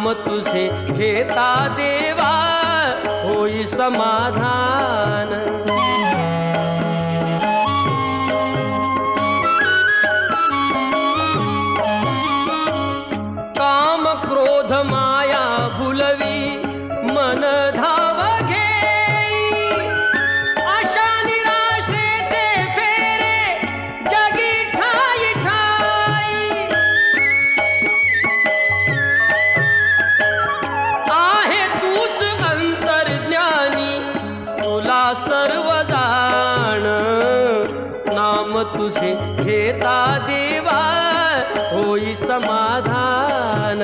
नाम तुझे घेता देवा होई समाधान। काम क्रोध माया भुलवी मन धाव घेई, आशा निराशेचे फेरे जगी ठाई ठाई। आहे तूच अंतर्ज्ञानी तुला सर्व जाण, नाम तुझे घेता देवा होई समाधान।